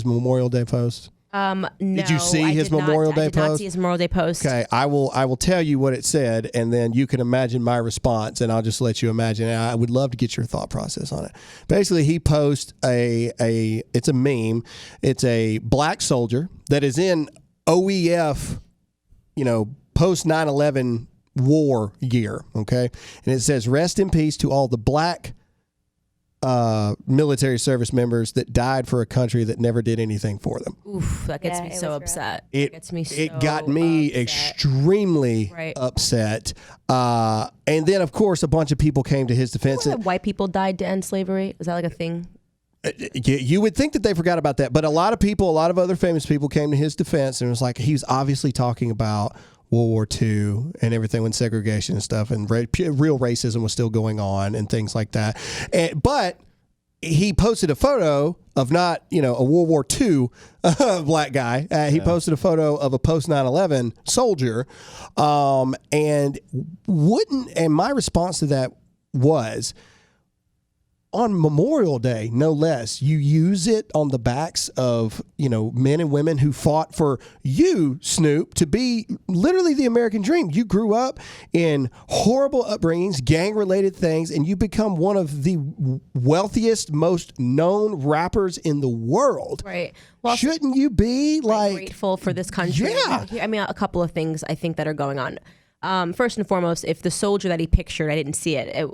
Memorial Day post? No. Did you see his Memorial Day I did not post? see his Memorial Day post. Okay, I will tell you what it said, and then you can imagine my response, and I'll just let you imagine. I would love to get your thought process on it. Basically, he posts it's a meme. It's a black soldier that is in OEF, post 9/11 war gear. Okay, and it says, "Rest in peace to all the black military service members that died for a country that never did anything for them." Oof, that gets me it so was rough. upset. It gets me so It got me upset. extremely upset. And then, of course, a bunch of people came to his defense. That white people died to end slavery. Is that like a thing? You would think that they forgot about that, but a lot of other famous people came to his defense, and it was like he was obviously talking about World War II and everything when segregation and stuff and real racism was still going on and things like that. But he posted a photo of not, a World War II black guy. He posted a photo of a post 9/11 soldier. And my response to that was, on Memorial Day, no less, you use it on the backs of, men and women who fought for you, Snoop, to be literally the American dream. You grew up in horrible upbringings, gang-related things, and you become one of the wealthiest, most known rappers in the world. Right. Well, shouldn't you be grateful for this country? Yeah. I mean, a couple of things I think that are going on. First and foremost, if the soldier that he pictured, I didn't see it,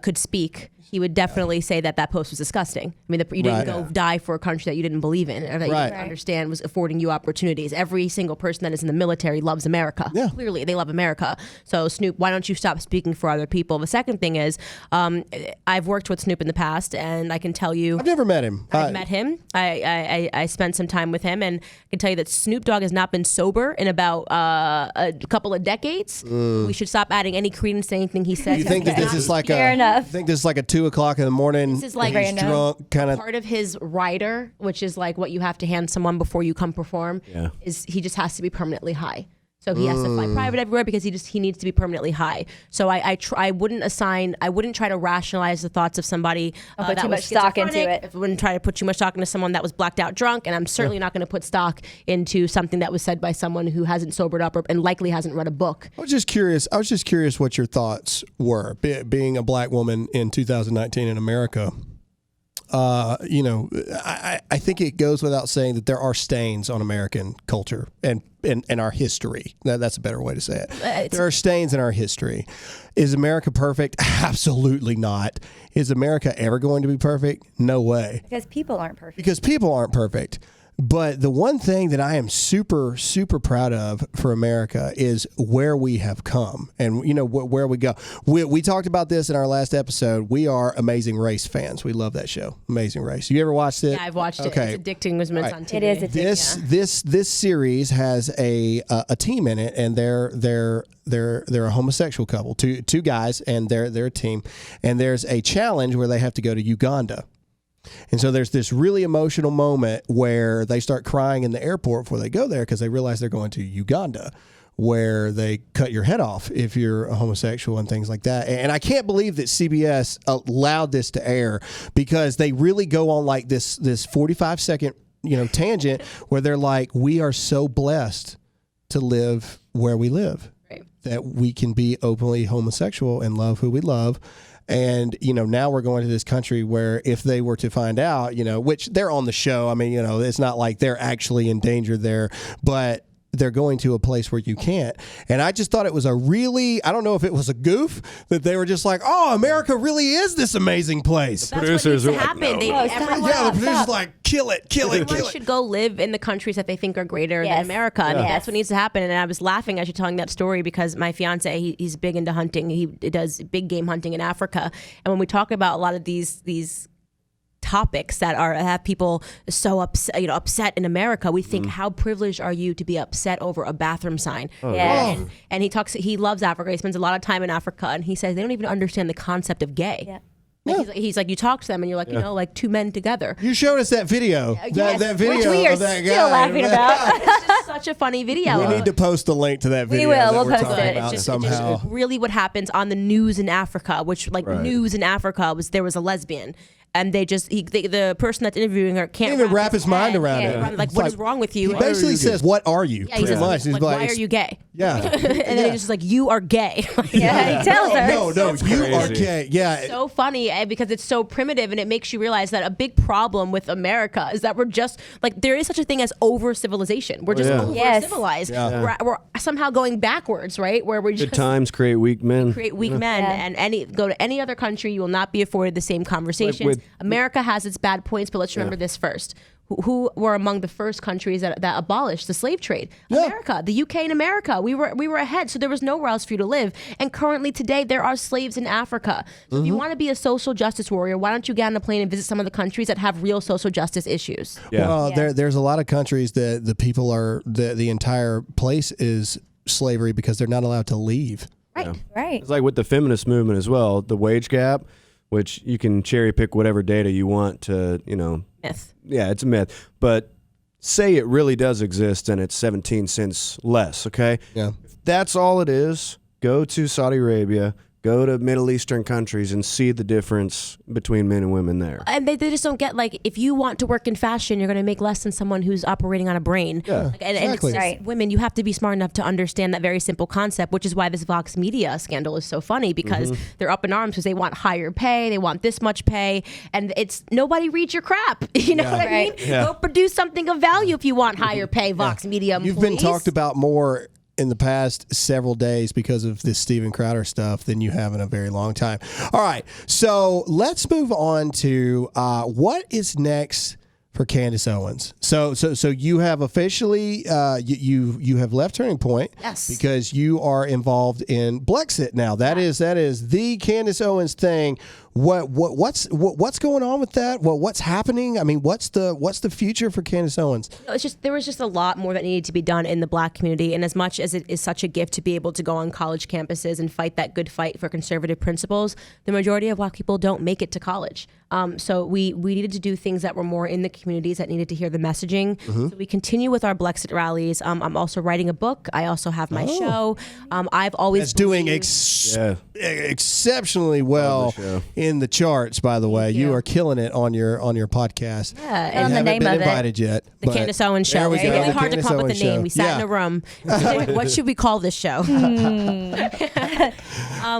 could speak, he would definitely say that post was disgusting. I mean, you didn't go die for a country that you didn't believe in, or that you didn't understand was affording you opportunities. Every single person that is in the military loves America. Yeah. Clearly, they love America. So, Snoop, why don't you stop speaking for other people? The second thing is, I've worked with Snoop in the past, and I can tell you, I've never met him. I've met him. I spent some time with him, and I can tell you that Snoop Dogg has not been sober in about a couple of decades. We should stop adding any credence to anything he says. You think that this is like Fair enough. You think this is like a 2:00 in the morning? This is like he's drunk, kind of part of his rider, which is like what you have to hand someone before you come perform. Yeah. Is he just has to be permanently high. So he has to fly private everywhere because he needs to be permanently high. So I wouldn't try to rationalize the thoughts of somebody put that too was much stock into schizophrenic. it. I wouldn't try to put too much stock into someone that was blacked out drunk, and I'm certainly not going to put stock into something that was said by someone who hasn't sobered up and likely hasn't read a book. I was just curious what your thoughts were, being a black woman in 2019 in America. I think it goes without saying that there are stains on American culture and our history. That's a better way to say it. There are stains in our history. Is America perfect? Absolutely not. Is America ever going to be perfect? No way. Because people aren't perfect. But the one thing that I am super, super proud of for America is where we have come and, where we go. We talked about this in our last episode. We are Amazing Race fans. We love that show, Amazing Race. You ever watched it? Yeah, I've watched it. Okay. It's addicting when it's on TV. It is addicting. This series has a team in it, and they're a homosexual couple, two guys, and they're a team. And there's a challenge where they have to go to Uganda. And so there's this really emotional moment where they start crying in the airport before they go there because they realize they're going to Uganda, where they cut your head off if you're a homosexual and things like that. And I can't believe that CBS allowed this to air because they really go on like this 45-second tangent where they're like, we are so blessed to live where we live, right, that we can be openly homosexual and love who we love. And, now we're going to this country where if they were to find out, which they're on the show, I mean, it's not like they're actually in danger there, but they're going to a place where you can't. And I just thought it was I don't know if it was a goof that they were just like, oh, America really is this amazing place. That's producers what needs to happen. The producers like, kill it. Everyone should go live in the countries that they think are greiter than America. And that's what needs to happen. And I was laughing as you're telling that story because my fiance, he's big into hunting. He does big game hunting in Africa. And when we talk about a lot of these topics that have people so upset in America, we think, how privileged are you to be upset over a bathroom sign? And he loves Africa. He spends a lot of time in Africa, and he says they don't even understand the concept of gay. Yeah. He's like, you talk to them and you're like, like two men together. You showed us that video. That video which we are of that still guy. laughing about. It's just such a funny video. We need to post the link to that video. We will. That We'll we're post talking it. about It's somehow. just really what happens on the news in Africa, which news in Africa there was a lesbian. And the person that's interviewing her can't even wrap his mind around it. Like, what is wrong with you? He basically says, "What are you?" Yeah, he says, much. He's like, why are you gay? Yeah. And then he's just like, you are gay. He tells her. No, you are gay. Yeah. So funny because it's so primitive, and it makes you realize that a big problem with America is that we're just like, there is such a thing as over civilization. We're just over civilized. Yeah. We're somehow going backwards, right? Where we're just good times create weak men. And go to any other country, you will not be afforded the same conversations. America has its bad points, but let's remember this first. Who were among the first countries that abolished the slave trade? America, the UK and America. We were ahead, so there was nowhere else for you to live. And currently today, there are slaves in Africa. So if you want to be a social justice warrior, why don't you get on a plane and visit some of the countries that have real social justice issues? Well, there's a lot of countries that the people are, the entire place is slavery because they're not allowed to leave. Right. It's like with the feminist movement as well, the wage gap, which you can cherry pick whatever data you want to, Myth. Yeah, it's a myth. But say it really does exist and it's 17 cents less, okay? Yeah. If that's all it is, go to Saudi Arabia, go to Middle Eastern countries and see the difference between men and women there. And they just don't get, like, if you want to work in fashion, you're going to make less than someone who's operating on a brain. Yeah, and it's just, women, you have to be smart enough to understand that very simple concept, which is why this Vox Media scandal is so funny, because they're up in arms because they want higher pay, they want this much pay, and it's nobody reads your crap. You know what I mean? Yeah. Go produce something of value if you want higher pay, Vox Media employees. You've been talked about more in the past several days because of this Steven Crowder stuff than you have in a very long time. All right, so let's move on to what is next for Candace Owens. So you have officially you have left Turning Point, yes, because you are involved in Blexit now. That is the Candace Owens thing. what's going on with that? What's happening? I mean, what's the future for Candace Owens? There was just a lot more that needed to be done in the Black community, and as much as it is such a gift to be able to go on college campuses and fight that good fight for conservative principles, the majority of Black people don't make it to college. So we needed to do things that were more in the communities that needed to hear the messaging. So we continue with our Blexit rallies. I'm also writing a book. I also have my show. I've always doing exceptionally well in the charts. By the way, you are killing it on your podcast. Yeah, and the name been of invited yet. The Candace Owens Show. It's really hard to come up with a name. We sat in a room. What should we call this show?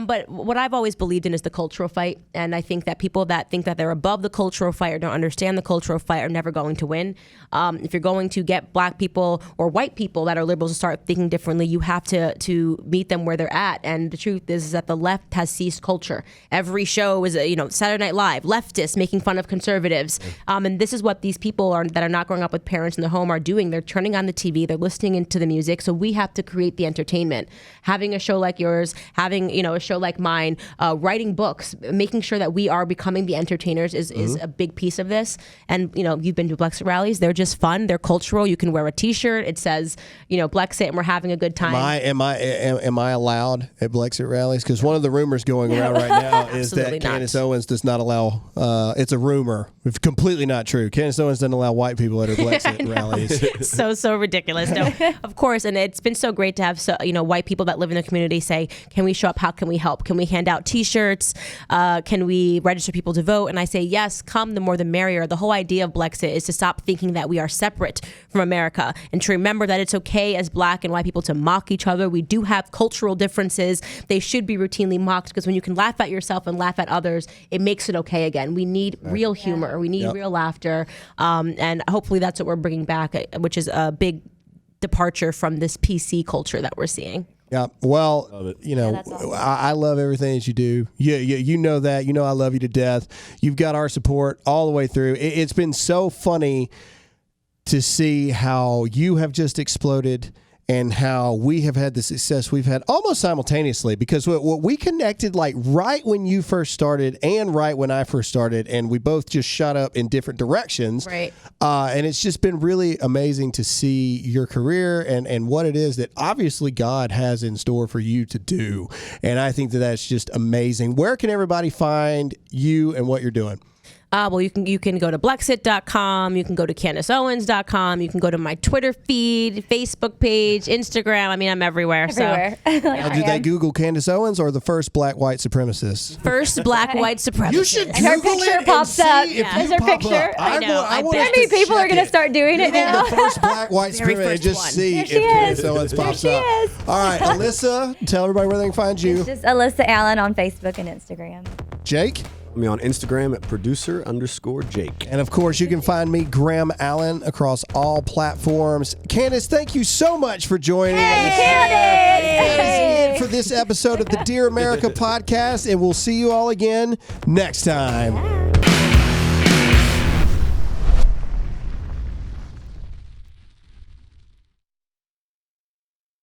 But what I've always believed in is the cultural fight, and I think that people that think that they're above the cultural fight or don't understand the cultural fight are never going to win. If you're going to get Black people or white people that are liberals to start thinking differently, you have to meet them where they're at. And the truth is that the left has ceased culture. Every show is Saturday Night Live, leftists making fun of conservatives, and this is what these people that are not growing up with parents in the home are doing. They're turning on the TV, they're listening into the music. So we have to create the entertainment. Having a show like yours, having a show like mine, writing books, making sure that we are becoming the entertainers is a big piece of this. And you've been to Blexit rallies; they're just fun. They're cultural. You can wear a T-shirt. It says Blexit, and we're having a good time. Am I allowed at Blexit rallies? Because one of the rumors going around right now is that Candace Owens does not allow. It's a rumor. It's completely not true. Candace Owens doesn't allow white people at her Blexit rallies. so ridiculous. No, of course, and it's been so great to have white people that live in the community say, "Can we show up? How can we help? Can we hand out T-shirts? Can we register people to vote?" And I say, yes, come, the more the merrier. The whole idea of Blexit is to stop thinking that we are separate from America and to remember that it's okay as Black and white people to mock each other. We do have cultural differences. They should be routinely mocked, because when you can laugh at yourself and laugh at others, it makes it okay again. We need real humor. We need real laughter. And hopefully that's what we're bringing back, which is a big departure from this PC culture that we're seeing. Yeah, well, awesome. I love everything that you do. You know that. I love you to death. You've got our support all the way through. It's been so funny to see how you have just exploded and how we have had the success we've had almost simultaneously, because we connected like right when you first started and right when I first started, and we both just shot up in different directions. Right. And it's just been really amazing to see your career and what it is that obviously God has in store for you to do. And I think that that's just amazing. Where can everybody find you and what you're doing? Well, you can go to Blexit.com, you can go to CandaceOwens.com, you can go to my Twitter feed, Facebook page, Instagram. I mean, I'm everywhere. So. Do they Google Candace Owens or the first Black white supremacist? First Black white supremacist. You should and her picture pops up. There's her picture. I know. How many people are going to start doing it now? The first Black white supremacist, and just see if Candace Owens pops up. All right, Alyssa, tell everybody where they can find you. It's just Alyssa Allen on Facebook and Instagram. Jake? Me on Instagram at producer_Jake. And of course, you can find me, Graham Allen, across all platforms. Candace, thank you so much for joining us. That is it for this episode of the Dear America podcast, and we'll see you all again next time.